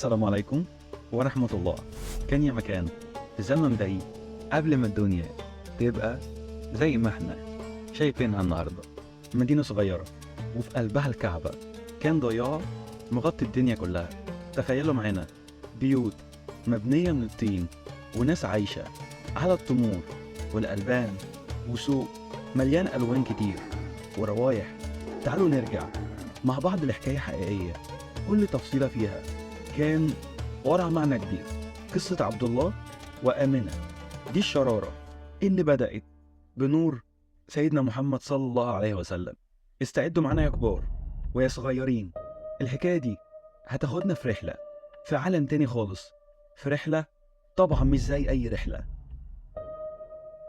السلام عليكم ورحمة الله. كان يا مكان في زمن بعيد قبل ما الدنيا تبقى زي ما احنا شايفينها النهاردة، مدينة صغيرة وفي قلبها الكعبة. كان ضياع مغطي الدنيا كلها. تخيلوا معانا بيوت مبنية من الطين وناس عايشة على التمور والألبان، وسوق مليان ألوان كتير وروايح. تعالوا نرجع مع بعض لحكاية حقيقية كل تفصيلة فيها كان ورا معنى كبير. قصة عبد الله وآمنة دي الشرارة اللي بدأت بنور سيدنا محمد صلى الله عليه وسلم. استعدوا معنا يا كبار ويا صغيرين، الحكاية دي هتاخدنا في رحلة في عالم تاني خالص، في رحلة طبعا مش زي أي رحلة،